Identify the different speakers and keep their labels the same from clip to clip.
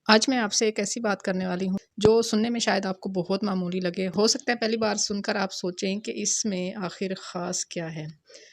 Speaker 1: آج میں آپ سے ایک ایسی بات کرنے والی ہوں جو سننے میں شاید آپ کو بہت معمولی لگے۔ ہو سکتا ہے پہلی بار سن کر آپ سوچیں کہ اس میں آخر خاص کیا ہے،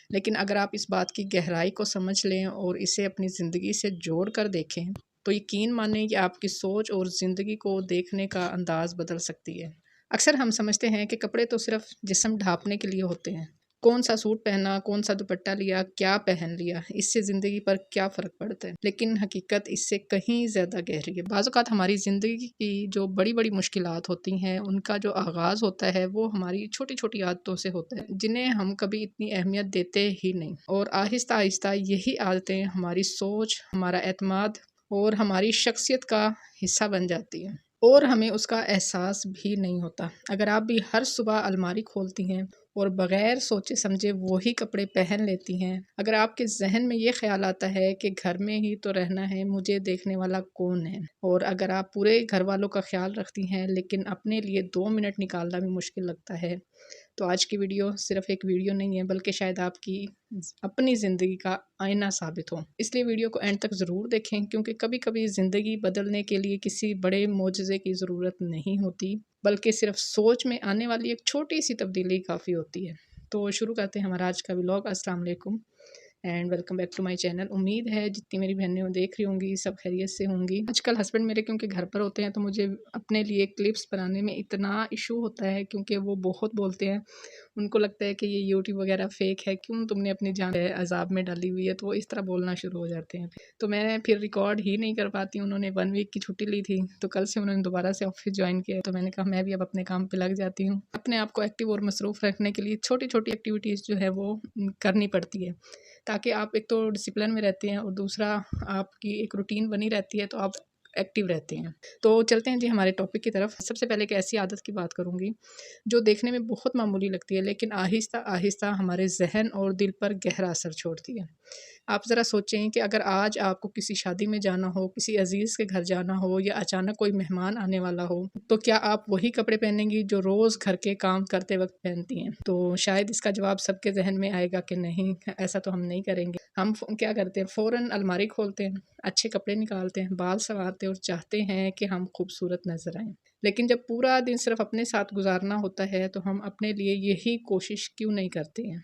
Speaker 1: لیکن اگر آپ اس بات کی گہرائی کو سمجھ لیں اور اسے اپنی زندگی سے جوڑ کر دیکھیں تو یقین مانیں کہ آپ کی سوچ اور زندگی کو دیکھنے کا انداز بدل سکتی ہے۔ اکثر ہم سمجھتے ہیں کہ کپڑے تو صرف جسم ڈھانپنے کے لیے ہوتے ہیں۔ کون سا سوٹ پہنا، کون سا دوپٹہ لیا، کیا پہن لیا، اس سے زندگی پر کیا فرق پڑتا ہے؟ لیکن حقیقت اس سے کہیں زیادہ گہری ہے۔ بعض اوقات ہماری زندگی کی جو بڑی بڑی مشکلات ہوتی ہیں ان کا جو آغاز ہوتا ہے وہ ہماری چھوٹی چھوٹی عادتوں سے ہوتا ہے جنہیں ہم کبھی اتنی اہمیت دیتے ہی نہیں، اور آہستہ آہستہ یہی عادتیں ہماری سوچ، ہمارا اعتماد اور ہماری شخصیت کا حصہ بن جاتی ہیں، اور ہمیں اس کا احساس بھی نہیں ہوتا۔ اگر آپ بھی ہر صبح الماری کھولتی ہیں اور بغیر سوچے سمجھے وہی کپڑے پہن لیتی ہیں، اگر آپ کے ذہن میں یہ خیال آتا ہے کہ گھر میں ہی تو رہنا ہے، مجھے دیکھنے والا کون ہے، اور اگر آپ پورے گھر والوں کا خیال رکھتی ہیں لیکن اپنے لیے 2 منٹ نکالنا بھی مشکل لگتا ہے، تو آج کی ویڈیو صرف ایک ویڈیو نہیں ہے بلکہ شاید آپ کی اپنی زندگی کا آئینہ ثابت ہو۔ اس لیے ویڈیو کو اینڈ تک ضرور دیکھیں، کیونکہ کبھی کبھی زندگی بدلنے کے لیے کسی بڑے معجزے کی ضرورت نہیں ہوتی، بلکہ صرف سوچ میں آنے والی ایک چھوٹی سی تبدیلی کافی ہوتی ہے۔ تو شروع کرتے ہیں ہمارا آج کا ولاگ۔ السلام علیکم and welcome back to my channel. امید ہے جتنی میری بہنیں دیکھ رہی ہوں گی سب خیریت سے ہوں گی۔ آج کل ہسبینڈ میرے کیونکہ گھر پر ہوتے ہیں تو مجھے اپنے لیے کلپس بنانے میں اتنا ایشو ہوتا ہے، کیونکہ وہ بہت بولتے ہیں، ان کو لگتا ہے کہ یہ یوٹیوب وغیرہ فیک ہے، کیوں تم نے اپنی جان عذاب میں ڈالی ہوئی ہے، تو وہ اس طرح بولنا شروع ہو جاتے ہیں، تو میں پھر ریکارڈ ہی نہیں کر پاتی۔ انہوں نے 1 ویک کی چھٹی لی تھی تو کل سے انہوں نے دوبارہ سے آفس جوائن کیا، تو میں نے کہا میں بھی اب اپنے کام پہ لگ جاتی ہوں۔ اپنے آپ کو ایکٹیو اور مصروف رکھنے کے لیے چھوٹی چھوٹی ایکٹیویٹیز جو ہے وہ کرنی پڑتی ہے، تاکہ آپ ایک تو ڈسپلن میں رہتے ہیں اور دوسرا آپ کی ایک روٹین بنی رہتی ہے، تو آپ ایکٹیو رہتے ہیں۔ تو چلتے ہیں جی ہمارے ٹاپک کی طرف۔ سب سے پہلے ایک ایسی عادت کی بات کروں گی جو دیکھنے میں بہت معمولی لگتی ہے لیکن آہستہ آہستہ ہمارے ذہن اور دل پر گہرا اثر چھوڑتی ہے۔ آپ ذرا سوچیں کہ اگر آج آپ کو کسی شادی میں جانا ہو، کسی عزیز کے گھر جانا ہو، یا اچانک کوئی مہمان آنے والا ہو، تو کیا آپ وہی کپڑے پہنیں گی جو روز گھر کے کام کرتے وقت پہنتی ہیں؟ تو شاید اس کا جواب سب کے ذہن میں آئے گا کہ نہیں، ایسا تو ہم نہیں کریں گے۔ ہم کیا کرتے ہیں، فوراً الماری کھولتے ہیں، اچھے کپڑے نکالتے ہیں، بال سنوارتے ہیں اور چاہتے ہیں کہ ہم خوبصورت نظر آئیں، لیکن جب پورا دن صرف اپنے ساتھ گزارنا ہوتا ہے تو ہم اپنے لیے یہی کوشش کیوں نہیں کرتے ہیں؟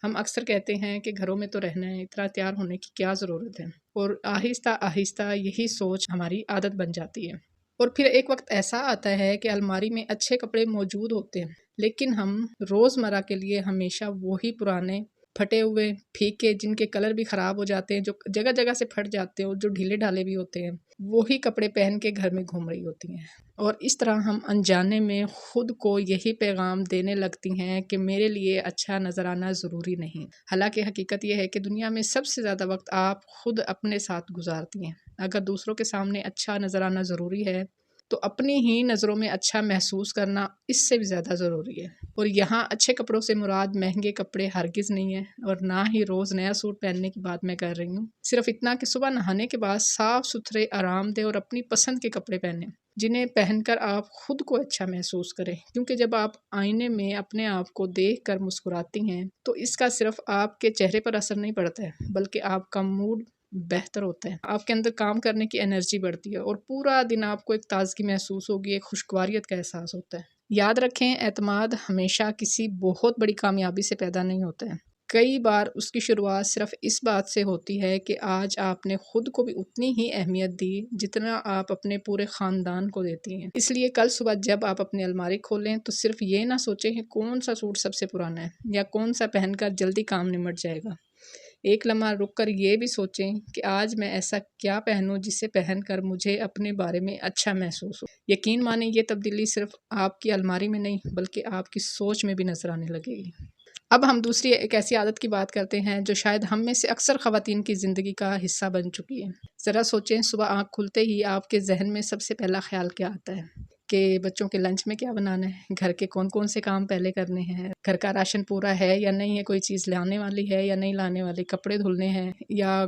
Speaker 1: ہم اکثر کہتے ہیں کہ گھروں میں تو رہنا ہے، اتنا تیار ہونے کی کیا ضرورت ہے، اور آہستہ آہستہ یہی سوچ ہماری عادت بن جاتی ہے، اور پھر ایک وقت ایسا آتا ہے کہ الماری میں اچھے کپڑے موجود ہوتے ہیں لیکن ہم روزمرہ کے لیے ہمیشہ وہی پرانے پھٹے ہوئے، پھیکے، جن کے کلر بھی خراب ہو جاتے ہیں، جو جگہ جگہ سے پھٹ جاتے ہیں اور جو ڈھیلے ڈھالے بھی ہوتے ہیں، وہی کپڑے پہن کے گھر میں گھوم رہی ہوتی ہیں، اور اس طرح ہم انجانے میں خود کو یہی پیغام دینے لگتی ہیں کہ میرے لیے اچھا نظر آنا ضروری نہیں۔ حالانکہ حقیقت یہ ہے کہ دنیا میں سب سے زیادہ وقت آپ خود اپنے ساتھ گزارتی ہیں۔ اگر دوسروں کے سامنے اچھا نظر آنا ضروری ہے تو اپنی ہی نظروں میں اچھا محسوس کرنا اس سے بھی زیادہ ضروری ہے، اور یہاں اچھے کپڑوں سے مراد مہنگے کپڑے ہرگز نہیں ہے، اور نہ ہی روز نیا سوٹ پہننے کی بات میں کر رہی ہوں۔ صرف اتنا کہ صبح نہانے کے بعد صاف ستھرے، آرام دہ اور اپنی پسند کے کپڑے پہنیں جنہیں پہن کر آپ خود کو اچھا محسوس کریں، کیونکہ جب آپ آئینے میں اپنے آپ کو دیکھ کر مسکراتی ہیں تو اس کا صرف آپ کے چہرے پر اثر نہیں پڑتا ہے بلکہ آپ کا موڈ بہتر ہوتا ہے، آپ کے اندر کام کرنے کی انرجی بڑھتی ہے، اور پورا دن آپ کو ایک تازگی محسوس ہوگی، ایک خوشگواریت کا احساس ہوتا ہے۔ یاد رکھیں، اعتماد ہمیشہ کسی بہت بڑی کامیابی سے پیدا نہیں ہوتا ہے، کئی بار اس کی شروعات صرف اس بات سے ہوتی ہے کہ آج آپ نے خود کو بھی اتنی ہی اہمیت دی جتنا آپ اپنے پورے خاندان کو دیتی ہیں۔ اس لیے کل صبح جب آپ اپنی الماری کھولیں تو صرف یہ نہ سوچیں کہ کون سا سوٹ سب سے پرانا ہے یا کون سا پہن کر جلدی کام نمٹ جائے گا۔ ایک لمحہ رک کر یہ بھی سوچیں کہ آج میں ایسا کیا پہنوں جسے پہن کر مجھے اپنے بارے میں اچھا محسوس ہو۔ یقین مانیں یہ تبدیلی صرف آپ کی الماری میں نہیں بلکہ آپ کی سوچ میں بھی نظر آنے لگے گی۔ اب ہم دوسری ایک ایسی عادت کی بات کرتے ہیں جو شاید ہم میں سے اکثر خواتین کی زندگی کا حصہ بن چکی ہے۔ ذرا سوچیں، صبح آنکھ کھلتے ہی آپ کے ذہن میں سب سے پہلا خیال کیا آتا ہے کہ بچوں کے لنچ میں کیا بنانا ہے، گھر کے کون کون سے کام پہلے کرنے ہیں، گھر کا راشن پورا ہے یا نہیں ہے، کوئی چیز لانے والی ہے یا نہیں لانے والی، کپڑے دھلنے ہیں یا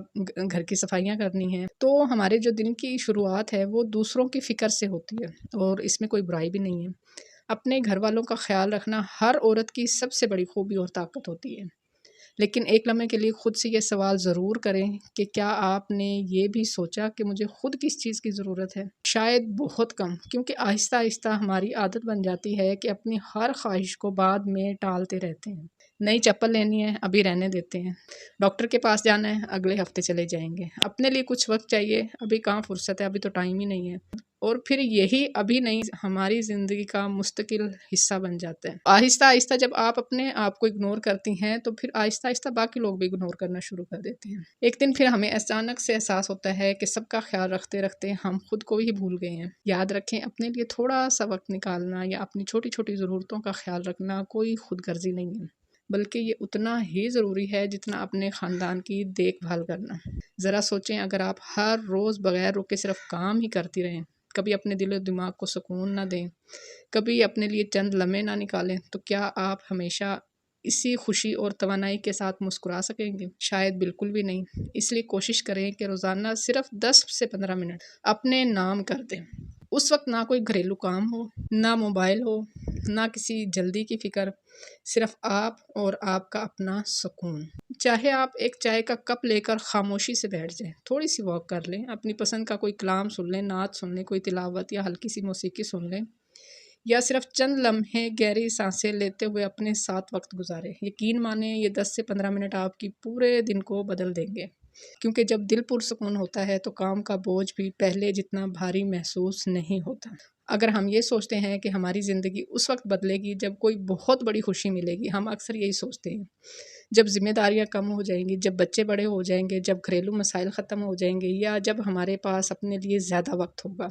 Speaker 1: گھر کی صفائیاں کرنی ہیں۔ تو ہمارے جو دن کی شروعات ہے وہ دوسروں کی فکر سے ہوتی ہے، اور اس میں کوئی برائی بھی نہیں ہے۔ اپنے گھر والوں کا خیال رکھنا ہر عورت کی سب سے بڑی خوبی اور طاقت ہوتی ہے، لیکن ایک لمحے کے لیے خود سے یہ سوال ضرور کریں کہ کیا آپ نے یہ بھی سوچا کہ مجھے خود کس چیز کی ضرورت ہے؟ شاید بہت کم، کیونکہ آہستہ آہستہ ہماری عادت بن جاتی ہے کہ اپنی ہر خواہش کو بعد میں ٹالتے رہتے ہیں۔ نئی چپل لینی ہے، ابھی رہنے دیتے ہیں۔ ڈاکٹر کے پاس جانا ہے، اگلے ہفتے چلے جائیں گے۔ اپنے لیے کچھ وقت چاہیے، ابھی کہاں فرصت ہے، ابھی تو ٹائم ہی نہیں ہے۔ اور پھر یہی ابھی نہیں ہماری زندگی کا مستقل حصہ بن جاتا ہے۔ آہستہ آہستہ جب آپ اپنے آپ کو اگنور کرتی ہیں تو پھر آہستہ آہستہ باقی لوگ بھی اگنور کرنا شروع کر دیتے ہیں۔ ایک دن پھر ہمیں اچانک سے احساس ہوتا ہے کہ سب کا خیال رکھتے رکھتے ہم خود کو ہی بھول گئے ہیں۔ یاد رکھیں، اپنے لیے تھوڑا سا وقت نکالنا یا اپنی چھوٹی چھوٹی ضرورتوں کا خیال رکھنا کوئی خود غرضی نہیں ہے، بلکہ یہ اتنا ہی ضروری ہے جتنا اپنے خاندان کی دیکھ بھال کرنا۔ ذرا سوچیں، اگر آپ ہر روز بغیر رکے صرف کام ہی کرتی رہیں، کبھی اپنے دل و دماغ کو سکون نہ دیں، کبھی اپنے لیے چند لمحے نہ نکالیں، تو کیا آپ ہمیشہ اسی خوشی اور توانائی کے ساتھ مسکرا سکیں گے؟ شاید بالکل بھی نہیں۔ اس لیے کوشش کریں کہ روزانہ صرف 10 سے 15 منٹ اپنے نام کر دیں۔ اس وقت نہ کوئی گھریلو کام ہو، نہ موبائل ہو، نہ کسی جلدی کی فکر، صرف آپ اور آپ کا اپنا سکون۔ چاہے آپ ایک چائے کا کپ لے کر خاموشی سے بیٹھ جائیں، تھوڑی سی واک کر لیں، اپنی پسند کا کوئی کلام سن لیں، نعت سن لیں، کوئی تلاوت یا ہلکی سی موسیقی سن لیں، یا صرف چند لمحے گہری سانسیں لیتے ہوئے اپنے ساتھ وقت گزاریں۔ یقین مانیں، یہ 10 سے 15 منٹ آپ کی پورے دن کو بدل دیں گے، کیونکہ جب دل پرسکون ہوتا ہے تو کام کا بوجھ بھی پہلے جتنا بھاری محسوس نہیں ہوتا۔ اگر ہم یہ سوچتے ہیں کہ ہماری زندگی اس وقت بدلے گی جب کوئی بہت بڑی خوشی ملے گی، ہم اکثر یہی سوچتے ہیں، جب ذمہ داریاں کم ہو جائیں گی، جب بچے بڑے ہو جائیں گے، جب گھریلو مسائل ختم ہو جائیں گے، یا جب ہمارے پاس اپنے لیے زیادہ وقت ہوگا۔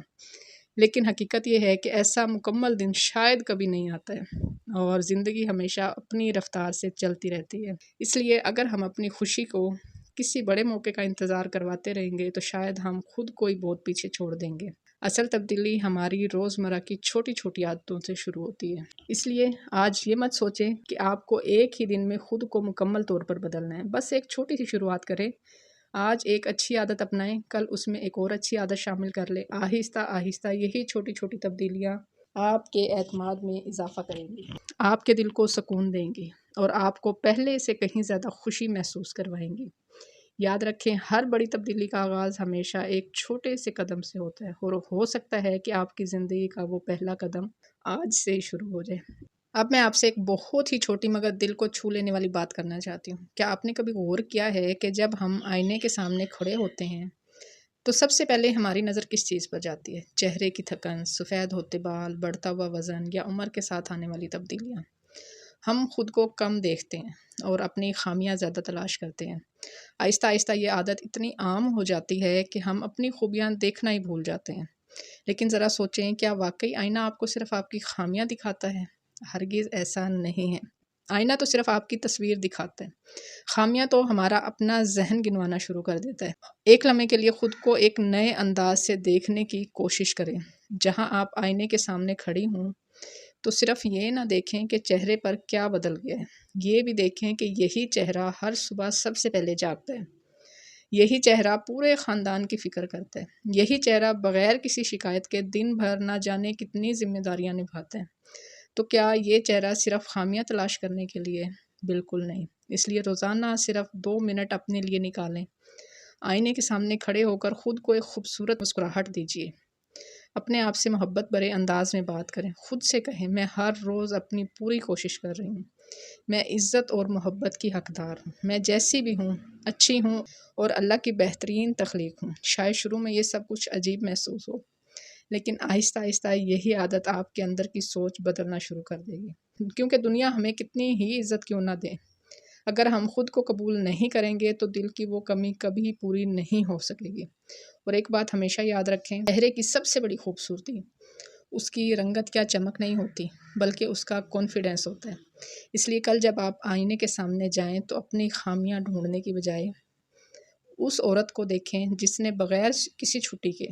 Speaker 1: لیکن حقیقت یہ ہے کہ ایسا مکمل دن شاید کبھی نہیں آتا ہے، اور زندگی ہمیشہ اپنی رفتار سے چلتی رہتی ہے۔ اس لیے اگر ہم اپنی خوشی کو کسی بڑے موقع کا انتظار کرواتے رہیں گے تو شاید ہم خود کو ہی بہت پیچھے چھوڑ دیں گے۔ اصل تبدیلی ہماری روزمرہ کی چھوٹی چھوٹی عادتوں سے شروع ہوتی ہے۔ اس لیے آج یہ مت سوچیں کہ آپ کو ایک ہی دن میں خود کو مکمل طور پر بدلنا ہے۔ بس ایک چھوٹی سی شروعات کریں۔ آج ایک اچھی عادت اپنائیں، کل اس میں ایک اور اچھی عادت شامل کر لیں۔ آہستہ آہستہ یہی چھوٹی چھوٹی تبدیلیاں آپ کے اعتماد میں اضافہ کریں گی، آپ کے دل کو سکون دیں گی، اور آپ کو پہلے سے کہیں زیادہ خوشی محسوس کروائیں گی۔ یاد رکھیں، ہر بڑی تبدیلی کا آغاز ہمیشہ ایک چھوٹے سے قدم سے ہوتا ہے، اور ہو سکتا ہے کہ آپ کی زندگی کا وہ پہلا قدم آج سے ہی شروع ہو جائے۔ اب میں آپ سے ایک بہت ہی چھوٹی مگر دل کو چھو لینے والی بات کرنا چاہتی ہوں۔ کیا آپ نے کبھی غور کیا ہے کہ جب ہم آئینے کے سامنے کھڑے ہوتے ہیں تو سب سے پہلے ہماری نظر کس چیز پر جاتی ہے؟ چہرے کی تھکن، سفید ہوتے بال، بڑھتا ہوا وزن، یا عمر کے ساتھ آنے والی تبدیلیاں؟ ہم خود کو کم دیکھتے ہیں اور اپنی خامیاں زیادہ تلاش کرتے ہیں۔ آہستہ آہستہ یہ عادت اتنی عام ہو جاتی ہے کہ ہم اپنی خوبیاں دیکھنا ہی بھول جاتے ہیں۔ لیکن ذرا سوچیں، کیا واقعی آئینہ آپ کو صرف آپ کی خامیاں دکھاتا ہے؟ ہرگز ایسا نہیں ہے۔ آئینہ تو صرف آپ کی تصویر دکھاتا ہے، خامیاں تو ہمارا اپنا ذہن گنوانا شروع کر دیتا ہے۔ ایک لمحے کے لیے خود کو ایک نئے انداز سے دیکھنے کی کوشش کریں۔ جہاں آپ آئینے کے سامنے کھڑی ہوں تو صرف یہ نہ دیکھیں کہ چہرے پر کیا بدل گیا ہے، یہ بھی دیکھیں کہ یہی چہرہ ہر صبح سب سے پہلے جاگتا ہے، یہی چہرہ پورے خاندان کی فکر کرتا ہے، یہی چہرہ بغیر کسی شکایت کے دن بھر نہ جانے کتنی ذمہ داریاں نبھاتا ہے۔ تو کیا یہ چہرہ صرف خامیاں تلاش کرنے کے لیے؟ بالکل نہیں۔ اس لیے روزانہ صرف 2 منٹ اپنے لیے نکالیں۔ آئینے کے سامنے کھڑے ہو کر خود کو ایک خوبصورت مسکراہٹ دیجیے۔ اپنے آپ سے محبت بھرے انداز میں بات کریں۔ خود سے کہیں، میں ہر روز اپنی پوری کوشش کر رہی ہوں، میں عزت اور محبت کی حقدار ہوں، میں جیسی بھی ہوں اچھی ہوں اور اللہ کی بہترین تخلیق ہوں۔ شاید شروع میں یہ سب کچھ عجیب محسوس ہو، لیکن آہستہ آہستہ یہی عادت آپ کے اندر کی سوچ بدلنا شروع کر دے گی، کیونکہ دنیا ہمیں کتنی ہی عزت کیوں نہ دے، اگر ہم خود کو قبول نہیں کریں گے تو دل کی وہ کمی کبھی پوری نہیں ہو سکے گی۔ اور ایک بات ہمیشہ یاد رکھیں، چہرے کی سب سے بڑی خوبصورتی اس کی رنگت یا چمک نہیں ہوتی، بلکہ اس کا کانفیڈنس ہوتا ہے۔ اس لیے کل جب آپ آئینے کے سامنے جائیں تو اپنی خامیاں ڈھونڈنے کی بجائے اس عورت کو دیکھیں جس نے بغیر کسی چھٹی کے،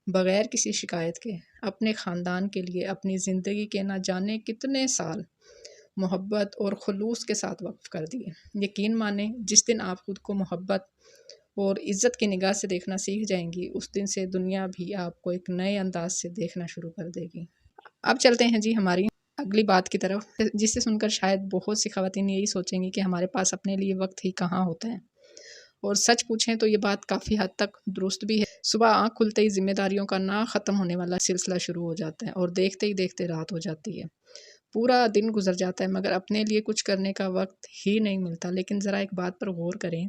Speaker 1: بغیر کسی شکایت کے اپنے خاندان کے لیے اپنی زندگی کے نہ جانے کتنے سال محبت اور خلوص کے ساتھ وقف کر دیے۔ یقین مانیں، جس دن آپ خود کو محبت اور عزت کی نگاہ سے دیکھنا سیکھ جائیں گی، اس دن سے دنیا بھی آپ کو ایک نئے انداز سے دیکھنا شروع کر دے گی۔ اب چلتے ہیں جی ہماری اگلی بات کی طرف، جسے سن کر شاید بہت سی خواتین یہی سوچیں گی کہ ہمارے پاس اپنے لیے وقت ہی کہاں ہوتا ہے، اور سچ پوچھیں تو یہ بات کافی حد تک درست بھی ہے۔ صبح آنکھ کھلتے ہی ذمہ داریوں کا نہ ختم ہونے والا سلسلہ شروع ہو جاتا ہے، اور دیکھتے ہی دیکھتے رات ہو جاتی ہے، پورا دن گزر جاتا ہے، مگر اپنے لیے کچھ کرنے کا وقت ہی نہیں ملتا۔ لیکن ذرا ایک بات پر غور کریں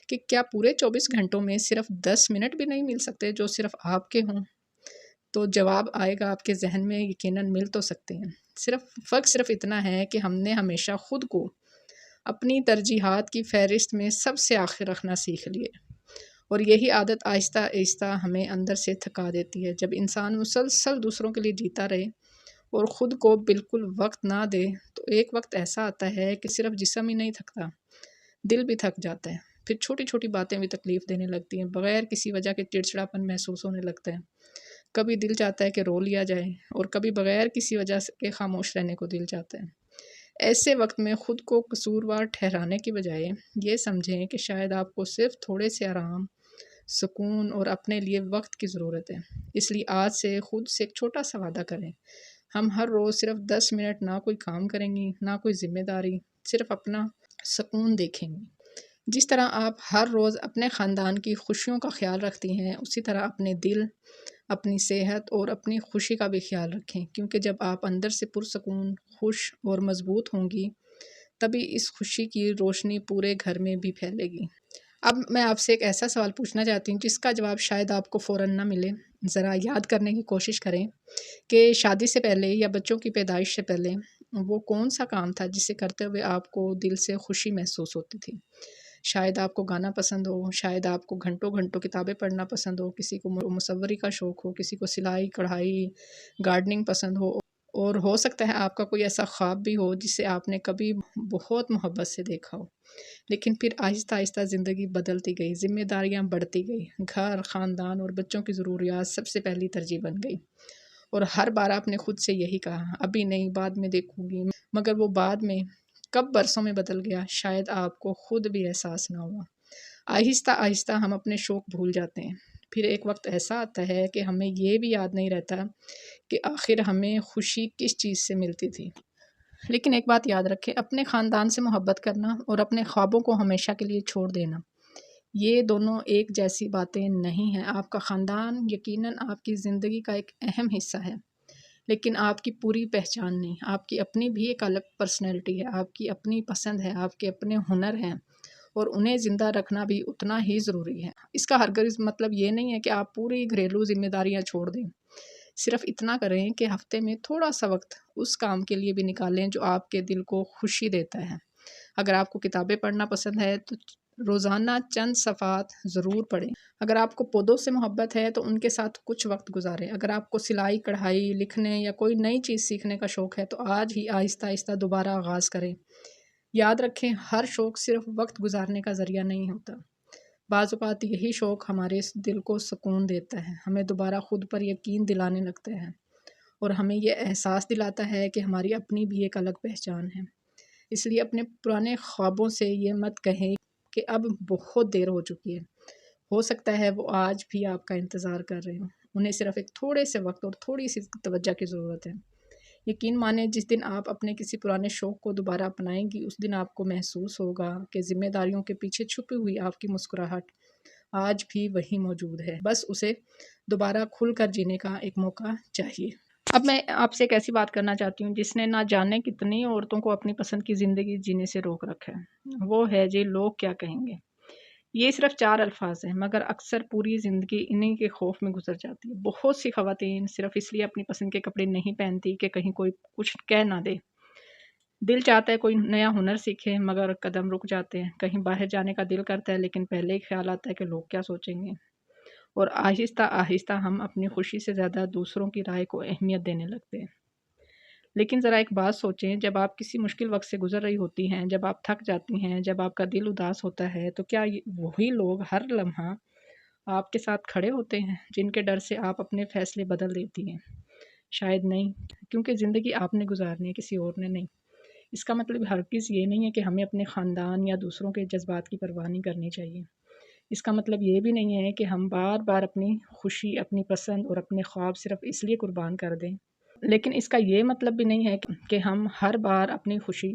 Speaker 1: کہ کیا پورے 24 گھنٹوں میں صرف 10 منٹ بھی نہیں مل سکتے جو صرف آپ کے ہوں؟ تو جواب آئے گا آپ کے ذہن میں، یقیناً مل تو سکتے ہیں۔ فرق صرف اتنا ہے کہ ہم نے ہمیشہ خود کو اپنی ترجیحات کی فہرست میں سب سے آخر رکھنا سیکھ لیے، اور یہی عادت آہستہ آہستہ ہمیں اندر سے تھکا دیتی ہے۔ جب انسان مسلسل دوسروں کے لیے جیتا رہے اور خود کو بالکل وقت نہ دے تو ایک وقت ایسا آتا ہے کہ صرف جسم ہی نہیں تھکتا، دل بھی تھک جاتا ہے۔ پھر چھوٹی چھوٹی باتیں بھی تکلیف دینے لگتی ہیں، بغیر کسی وجہ کے چڑچڑاپن محسوس ہونے لگتا ہے، کبھی دل چاہتا ہے کہ رو لیا جائے، اور کبھی بغیر کسی وجہ کے خاموش رہنے کو دل چاہتا ہے۔ ایسے وقت میں خود کو قصوروار ٹھہرانے کی بجائے یہ سمجھیں کہ شاید آپ کو صرف تھوڑے سے آرام، سکون اور اپنے لیے وقت کی ضرورت ہے۔ اس لیے آج سے خود سے ایک چھوٹا سا وعدہ کریں، ہم ہر روز صرف 10 منٹ نہ کوئی کام کریں گی، نہ کوئی ذمہ داری، صرف اپنا سکون دیکھیں گی۔ جس طرح آپ ہر روز اپنے خاندان کی خوشیوں کا خیال رکھتی ہیں، اسی طرح اپنے دل، اپنی صحت اور اپنی خوشی کا بھی خیال رکھیں، کیونکہ جب آپ اندر سے پرسکون، خوش اور مضبوط ہوں گی، تبھی اس خوشی کی روشنی پورے گھر میں بھی پھیلے گی۔ اب میں آپ سے ایک ایسا سوال پوچھنا چاہتی ہوں جس کا جواب شاید آپ کو فوراً نہ ملے۔ ذرا یاد کرنے کی کوشش کریں کہ شادی سے پہلے یا بچوں کی پیدائش سے پہلے وہ کون سا کام تھا جسے کرتے ہوئے آپ کو دل سے خوشی محسوس ہوتی تھی؟ شاید آپ کو گانا پسند ہو، شاید آپ کو گھنٹوں گھنٹوں کتابیں پڑھنا پسند ہو، کسی کو مصوری کا شوق ہو، کسی کو سلائی کڑھائی، گارڈننگ پسند ہو، اور ہو سکتا ہے آپ کا کوئی ایسا خواب بھی ہو جسے آپ نے کبھی بہت محبت سے دیکھا ہو، لیکن پھر آہستہ آہستہ زندگی بدلتی گئی، ذمہ داریاں بڑھتی گئی، گھر، خاندان اور بچوں کی ضروریات سب سے پہلی ترجیح بن گئی، اور ہر بار آپ نے خود سے یہی کہا، ابھی نہیں، بعد میں دیکھوں گی، مگر وہ بعد میں کب برسوں میں بدل گیا، شاید آپ کو خود بھی احساس نہ ہوا۔ آہستہ آہستہ ہم اپنے شوق بھول جاتے ہیں، پھر ایک وقت ایسا آتا ہے کہ ہمیں یہ بھی یاد نہیں رہتا کہ آخر ہمیں خوشی کس چیز سے ملتی تھی۔ لیکن ایک بات یاد رکھیں، اپنے خاندان سے محبت کرنا اور اپنے خوابوں کو ہمیشہ کے لیے چھوڑ دینا، یہ دونوں ایک جیسی باتیں نہیں ہیں۔ آپ کا خاندان یقیناً آپ کی زندگی کا ایک اہم حصہ ہے، لیکن آپ کی پوری پہچان نہیں۔ آپ کی اپنی بھی ایک الگ پرسنالٹی ہے، آپ کی اپنی پسند ہے، آپ کے اپنے ہنر ہیں، اور انہیں زندہ رکھنا بھی اتنا ہی ضروری ہے۔ اس کا ہرگز مطلب یہ نہیں ہے کہ آپ پوری گھریلو ذمہ داریاں چھوڑ دیں۔ صرف اتنا کریں کہ ہفتے میں تھوڑا سا وقت اس کام کے لیے بھی نکالیں جو آپ کے دل کو خوشی دیتا ہے۔ اگر آپ کو کتابیں پڑھنا پسند ہے تو روزانہ چند صفحات ضرور پڑھیں۔ اگر آپ کو پودوں سے محبت ہے تو ان کے ساتھ کچھ وقت گزاریں۔ اگر آپ کو سلائی کڑھائی، لکھنے یا کوئی نئی چیز سیکھنے کا شوق ہے تو آج ہی آہستہ آہستہ دوبارہ آغاز کریں۔ یاد رکھیں، ہر شوق صرف وقت گزارنے کا ذریعہ نہیں ہوتا۔ بعض اوقات یہی شوق ہمارے دل کو سکون دیتا ہے، ہمیں دوبارہ خود پر یقین دلانے لگتا ہے، اور ہمیں یہ احساس دلاتا ہے کہ ہماری اپنی بھی ایک الگ پہچان ہے۔ اس لیے اپنے پرانے خوابوں سے یہ مت کہیں کہ اب بہت دیر ہو چکی ہے۔ ہو سکتا ہے وہ آج بھی آپ کا انتظار کر رہے ہوں، انہیں صرف ایک تھوڑے سے وقت اور تھوڑی سی توجہ کی ضرورت ہے۔ یقین مانیں، جس دن آپ اپنے کسی پرانے شوق کو دوبارہ اپنائیں گی، اس دن آپ کو محسوس ہوگا کہ ذمہ داریوں کے پیچھے چھپی ہوئی آپ کی مسکراہٹ آج بھی وہی موجود ہے، بس اسے دوبارہ کھل کر جینے کا ایک موقع چاہیے۔ اب میں آپ سے ایک ایسی بات کرنا چاہتی ہوں جس نے نہ جانے کتنی عورتوں کو اپنی پسند کی زندگی جینے سے روک رکھا ہے، وہ ہے جی لوگ کیا کہیں گے۔ یہ صرف 4 الفاظ ہیں، مگر اکثر پوری زندگی انہی کے خوف میں گزر جاتی ہے۔ بہت سی خواتین صرف اس لیے اپنی پسند کے کپڑے نہیں پہنتی کہ کہیں کوئی کچھ کہہ نہ دے۔ دل چاہتا ہے کوئی نیا ہنر سیکھے، مگر قدم رک جاتے ہیں۔ کہیں باہر جانے کا دل کرتا ہے، لیکن پہلے ہی خیال آتا ہے کہ لوگ کیا سوچیں گے، اور آہستہ آہستہ ہم اپنی خوشی سے زیادہ دوسروں کی رائے کو اہمیت دینے لگتے ہیں۔ لیکن ذرا ایک بات سوچیں، جب آپ کسی مشکل وقت سے گزر رہی ہوتی ہیں، جب آپ تھک جاتی ہیں، جب آپ کا دل اداس ہوتا ہے، تو کیا وہی لوگ ہر لمحہ آپ کے ساتھ کھڑے ہوتے ہیں جن کے ڈر سے آپ اپنے فیصلے بدل دیتی ہیں؟ شاید نہیں، کیونکہ زندگی آپ نے گزارنی ہے، کسی اور نے نہیں۔ اس کا مطلب ہرگز یہ نہیں ہے کہ ہمیں اپنے خاندان یا دوسروں کے جذبات کی پرواہ نہیں کرنی چاہیے۔ اس کا مطلب یہ بھی نہیں ہے کہ ہم بار بار اپنی خوشی، اپنی پسند اور اپنے خواب صرف اس لیے قربان کر دیں لیکن اس کا یہ مطلب بھی نہیں ہے کہ ہم ہر بار اپنی خوشی،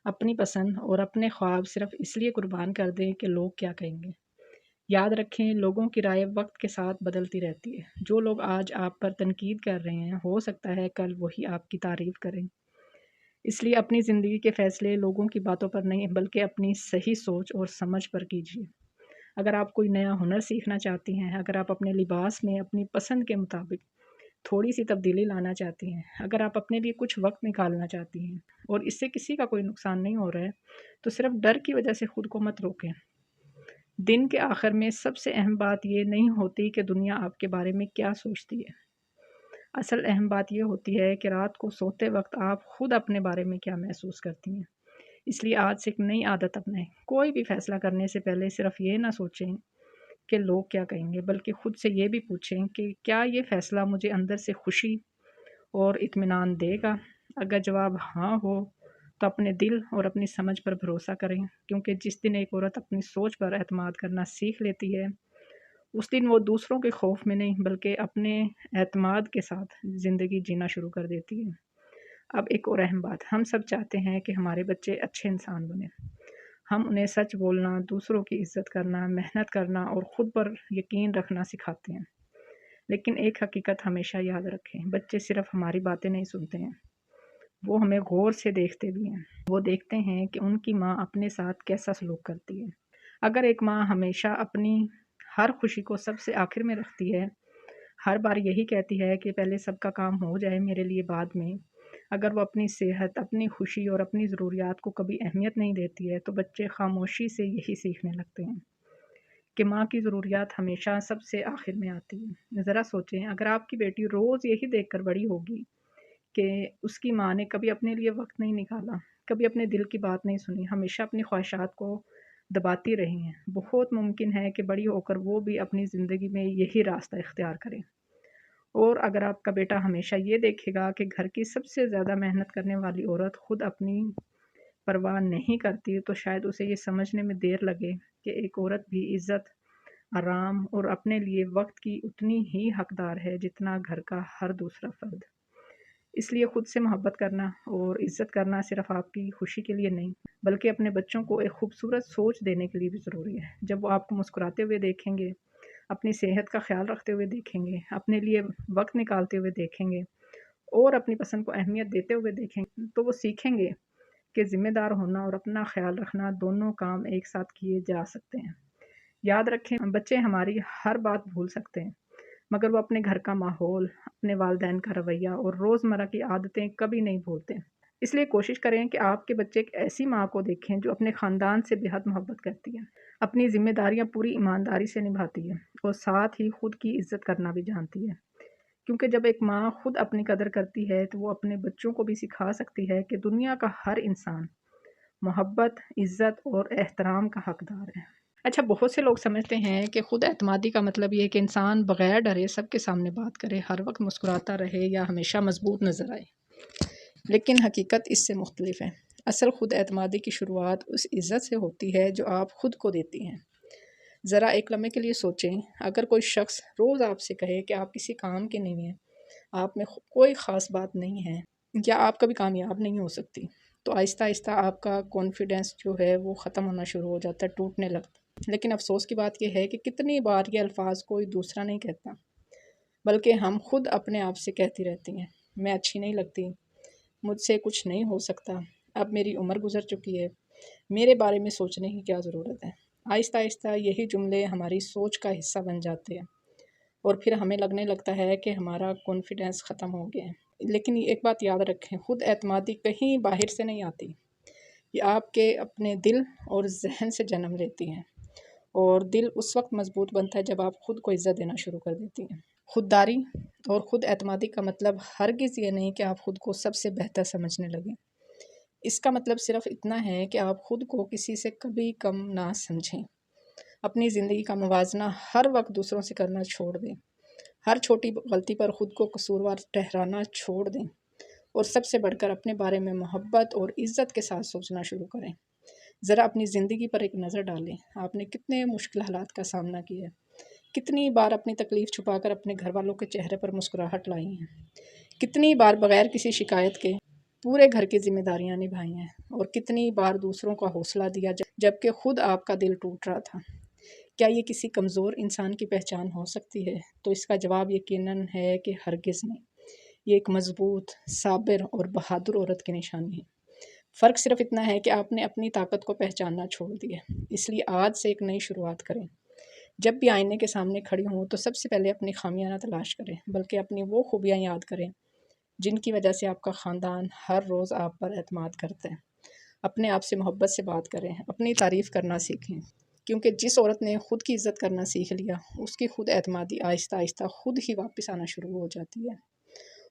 Speaker 1: اپنی پسند اور اپنے خواب صرف اس لیے قربان کر دیں کہ لوگ کیا کہیں گے۔ یاد رکھیں، لوگوں کی رائے وقت کے ساتھ بدلتی رہتی ہے۔ جو لوگ آج آپ پر تنقید کر رہے ہیں، ہو سکتا ہے کل وہی آپ کی تعریف کریں۔ اس لیے اپنی زندگی کے فیصلے لوگوں کی باتوں پر نہیں بلکہ اپنی صحیح سوچ اور سمجھ پر کیجیے۔ اگر آپ کوئی نیا ہنر سیکھنا چاہتی ہیں، اگر آپ اپنے لباس میں اپنی پسند کے مطابق تھوڑی سی تبدیلی لانا چاہتی ہیں، اگر آپ اپنے لیے کچھ وقت نکالنا چاہتی ہیں اور اس سے کسی کا کوئی نقصان نہیں ہو رہا ہے، تو صرف ڈر کی وجہ سے خود کو مت روکیں۔ دن کے آخر میں سب سے اہم بات یہ نہیں ہوتی کہ دنیا آپ کے بارے میں کیا سوچتی ہے۔ اصل اہم بات یہ ہوتی ہے کہ رات کو سوتے وقت آپ خود اپنے بارے میں کیا محسوس کرتی ہیں۔ اس لیے آج سے ایک نئی عادت اپنائیں۔ کوئی بھی فیصلہ کرنے سے پہلے صرف یہ نہ سوچیں کہ لوگ کیا کہیں گے، بلکہ خود سے یہ بھی پوچھیں کہ کیا یہ فیصلہ مجھے اندر سے خوشی اور اطمینان دے گا۔ اگر جواب ہاں ہو تو اپنے دل اور اپنی سمجھ پر بھروسہ کریں، کیونکہ جس دن ایک عورت اپنی سوچ پر اعتماد کرنا سیکھ لیتی ہے، اس دن وہ دوسروں کے خوف میں نہیں بلکہ اپنے اعتماد کے ساتھ زندگی جینا شروع کر دیتی ہے۔ اب ایک اور اہم بات، ہم سب چاہتے ہیں کہ ہمارے بچے اچھے انسان بنیں۔ ہم انہیں سچ بولنا، دوسروں کی عزت کرنا، محنت کرنا اور خود پر یقین رکھنا سکھاتے ہیں۔ لیکن ایک حقیقت ہمیشہ یاد رکھیں، بچے صرف ہماری باتیں نہیں سنتے ہیں، وہ ہمیں غور سے دیکھتے بھی ہیں۔ وہ دیکھتے ہیں کہ ان کی ماں اپنے ساتھ کیسا سلوک کرتی ہے۔ اگر ایک ماں ہمیشہ اپنی ہر خوشی کو سب سے آخر میں رکھتی ہے، ہر بار یہی کہتی ہے کہ پہلے سب کا کام ہو جائے میرے لیے بعد میں، اگر وہ اپنی صحت، اپنی خوشی اور اپنی ضروریات کو کبھی اہمیت نہیں دیتی ہے، تو بچے خاموشی سے یہی سیکھنے لگتے ہیں کہ ماں کی ضروریات ہمیشہ سب سے آخر میں آتی ہیں۔ ذرا سوچیں، اگر آپ کی بیٹی روز یہی دیکھ کر بڑی ہوگی کہ اس کی ماں نے کبھی اپنے لیے وقت نہیں نکالا، کبھی اپنے دل کی بات نہیں سنی، ہمیشہ اپنی خواہشات کو دباتی رہی ہیں، بہت ممکن ہے کہ بڑی ہو کر وہ بھی اپنی زندگی میں یہی راستہ اختیار کرے۔ اور اگر آپ کا بیٹا ہمیشہ یہ دیکھے گا کہ گھر کی سب سے زیادہ محنت کرنے والی عورت خود اپنی پرواہ نہیں کرتی، تو شاید اسے یہ سمجھنے میں دیر لگے کہ ایک عورت بھی عزت، آرام اور اپنے لیے وقت کی اتنی ہی حقدار ہے جتنا گھر کا ہر دوسرا فرد۔ اس لیے خود سے محبت کرنا اور عزت کرنا صرف آپ کی خوشی کے لیے نہیں بلکہ اپنے بچوں کو ایک خوبصورت سوچ دینے کے لیے بھی ضروری ہے۔ جب وہ آپ کو مسکراتے ہوئے دیکھیں گے، اپنی صحت کا خیال رکھتے ہوئے دیکھیں گے، اپنے لیے وقت نکالتے ہوئے دیکھیں گے اور اپنی پسند کو اہمیت دیتے ہوئے دیکھیں گے، تو وہ سیکھیں گے کہ ذمہ دار ہونا اور اپنا خیال رکھنا دونوں کام ایک ساتھ کیے جا سکتے ہیں۔ یاد رکھیں، بچے ہماری ہر بات بھول سکتے ہیں، مگر وہ اپنے گھر کا ماحول، اپنے والدین کا رویہ اور روزمرہ کی عادتیں کبھی نہیں بھولتے۔ اس لیے کوشش کریں کہ آپ کے بچے ایک ایسی ماں کو دیکھیں جو اپنے خاندان سے بے حد محبت کرتی ہے، اپنی ذمہ داریاں پوری ایمانداری سے نبھاتی ہے اور ساتھ ہی خود کی عزت کرنا بھی جانتی ہے۔ کیونکہ جب ایک ماں خود اپنی قدر کرتی ہے تو وہ اپنے بچوں کو بھی سکھا سکتی ہے کہ دنیا کا ہر انسان محبت، عزت اور احترام کا حقدار ہے۔ اچھا، بہت سے لوگ سمجھتے ہیں کہ خود اعتمادی کا مطلب یہ ہے کہ انسان بغیر ڈرے سب کے سامنے بات کرے، ہر وقت مسکراتا رہے یا ہمیشہ مضبوط نظر آئے۔ لیکن حقیقت اس سے مختلف ہے۔ اصل خود اعتمادی کی شروعات اس عزت سے ہوتی ہے جو آپ خود کو دیتی ہیں۔ ذرا ایک لمحے کے لیے سوچیں، اگر کوئی شخص روز آپ سے کہے کہ آپ کسی کام کے نہیں ہیں، آپ میں کوئی خاص بات نہیں ہے یا آپ کبھی کامیاب نہیں ہو سکتی، تو آہستہ آہستہ آپ کا کانفیڈنس جو ہے وہ ختم ہونا شروع ہو جاتا ہے، ٹوٹنے لگتا ہے۔ لیکن افسوس کی بات یہ ہے کہ کتنی بار یہ الفاظ کوئی دوسرا نہیں کہتا، بلکہ ہم خود اپنے آپ سے کہتی رہتی ہیں، میں اچھی نہیں لگتی، مجھ سے کچھ نہیں ہو سکتا، اب میری عمر گزر چکی ہے، میرے بارے میں سوچنے کی کیا ضرورت ہے۔ آہستہ آہستہ یہی جملے ہماری سوچ کا حصہ بن جاتے ہیں اور پھر ہمیں لگنے لگتا ہے کہ ہمارا کانفیڈنس ختم ہو گیا ہے۔ لیکن ایک بات یاد رکھیں، خود اعتمادی کہیں باہر سے نہیں آتی، یہ آپ کے اپنے دل اور ذہن سے جنم لیتی ہیں، اور دل اس وقت مضبوط بنتا ہے جب آپ خود کو عزت دینا شروع کر دیتی ہیں۔ خودداری اور خود اعتمادی کا مطلب ہرگز یہ نہیں کہ آپ خود کو سب سے بہتر سمجھنے لگیں۔ اس کا مطلب صرف اتنا ہے کہ آپ خود کو کسی سے کبھی کم نہ سمجھیں۔ اپنی زندگی کا موازنہ ہر وقت دوسروں سے کرنا چھوڑ دیں، ہر چھوٹی غلطی پر خود کو قصوروار ٹھہرانا چھوڑ دیں، اور سب سے بڑھ کر اپنے بارے میں محبت اور عزت کے ساتھ سوچنا شروع کریں۔ ذرا اپنی زندگی پر ایک نظر ڈالیں، آپ نے کتنے مشکل حالات کا سامنا کیا ہے، کتنی بار اپنی تکلیف چھپا کر اپنے گھر والوں کے چہرے پر مسکراہٹ لائی ہیں، کتنی بار بغیر کسی شکایت کے پورے گھر کی ذمہ داریاں نبھائی ہیں، اور کتنی بار دوسروں کا حوصلہ دیا جبکہ خود آپ کا دل ٹوٹ رہا تھا۔ کیا یہ کسی کمزور انسان کی پہچان ہو سکتی ہے؟ تو اس کا جواب یقیناً ہے کہ ہرگز نہیں۔ یہ ایک مضبوط، صابر اور بہادر عورت کی نشانی ہے۔ فرق صرف اتنا ہے کہ آپ نے اپنی طاقت کو پہچاننا چھوڑ دیا۔ اس لیے آج سے ایک نئی شروعات کریں۔ جب بھی آئینے کے سامنے کھڑی ہوں تو سب سے پہلے اپنی خامیاں نہ تلاش کریں، بلکہ اپنی وہ خوبیاں یاد کریں جن کی وجہ سے آپ کا خاندان ہر روز آپ پر اعتماد کرتا ہے۔ اپنے آپ سے محبت سے بات کریں، اپنی تعریف کرنا سیکھیں، کیونکہ جس عورت نے خود کی عزت کرنا سیکھ لیا، اس کی خود اعتمادی آہستہ آہستہ خود ہی واپس آنا شروع ہو جاتی ہے۔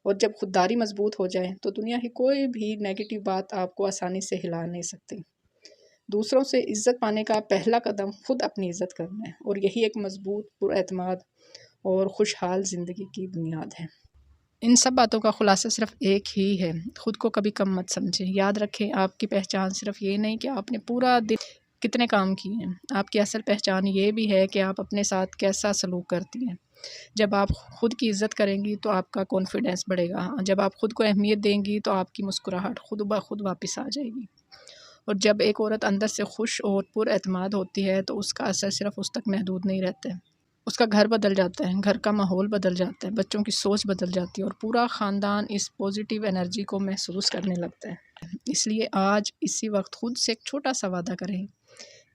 Speaker 1: اور جب خودداری مضبوط ہو جائے تو دنیا کی کوئی بھی نیگیٹو بات آپ کو آسانی سے ہلا نہیں سکتی۔ دوسروں سے عزت پانے کا پہلا قدم خود اپنی عزت کرنا ہے، اور یہی ایک مضبوط، پر اعتماد اور خوشحال زندگی کی بنیاد ہے۔ ان سب باتوں کا خلاصہ صرف ایک ہی ہے: خود کو کبھی کم مت سمجھیں۔ یاد رکھیں، آپ کی پہچان صرف یہ نہیں کہ آپ نے پورا دن کتنے کام کیے ہیں، آپ کی اصل پہچان یہ بھی ہے کہ آپ اپنے ساتھ کیسا سلوک کرتی ہیں۔ جب آپ خود کی عزت کریں گی تو آپ کا کانفیڈنس بڑھے گا، جب آپ خود کو اہمیت دیں گی تو آپ کی مسکراہٹ خود بخود واپس آ جائے گی، اور جب ایک عورت اندر سے خوش اور پر اعتماد ہوتی ہے تو اس کا اثر صرف اس تک محدود نہیں رہتا ہے، اس کا گھر بدل جاتا ہے، گھر کا ماحول بدل جاتا ہے، بچوں کی سوچ بدل جاتی ہے، اور پورا خاندان اس پازیٹیو انرجی کو محسوس کرنے لگتا ہے۔ اس لیے آج اسی وقت خود سے ایک چھوٹا سا وعدہ کریں: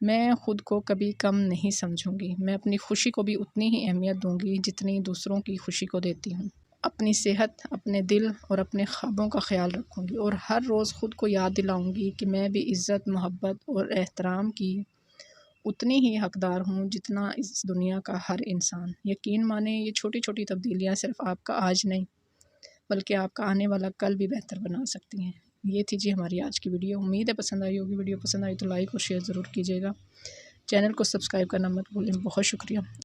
Speaker 1: میں خود کو کبھی کم نہیں سمجھوں گی، میں اپنی خوشی کو بھی اتنی ہی اہمیت دوں گی جتنی دوسروں کی خوشی کو دیتی ہوں، اپنی صحت، اپنے دل اور اپنے خوابوں کا خیال رکھوں گی، اور ہر روز خود کو یاد دلاؤں گی کہ میں بھی عزت، محبت اور احترام کی اتنی ہی حقدار ہوں جتنا اس دنیا کا ہر انسان۔ یقین مانیں، یہ چھوٹی چھوٹی تبدیلیاں صرف آپ کا آج نہیں بلکہ آپ کا آنے والا کل بھی بہتر بنا سکتی ہیں۔ یہ تھی جی ہماری آج کی ویڈیو۔ امید ہے پسند آئی ہوگی۔ ویڈیو پسند آئی تو لائک اور شیئر ضرور کیجیے گا۔ چینل کو سبسکرائب کرنا مت بھولیں۔ بہت شکریہ۔